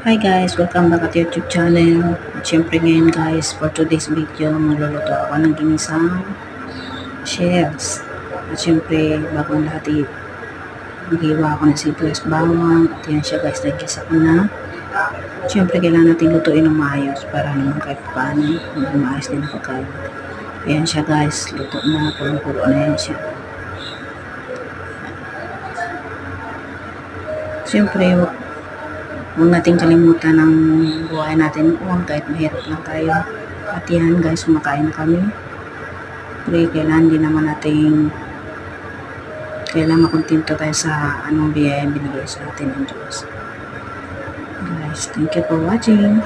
Hi guys, welcome back at YouTube channel. At syempre ngayon guys, for today's video, magluluto ako ng ginisang shells. At syempre, bagong lahat maghiwa ako ng sibuyas bawang. At yan siya guys, nagkisa ko na. At syempre, kailangan natin lutuin ng maayos para naman kahit paano, maayos din ang pagkain. Ayan siya guys, luto na, pulong-pulo na yan siya. Syempre, huwag natin kalimutan ng buhay natin uwang kahit mahirap lang tayo. At yan guys, kumakain na kami. Pero kailangan din naman natin makontento tayo sa anong biyaya binigay sa atin ng Diyos. Guys, thank you for watching.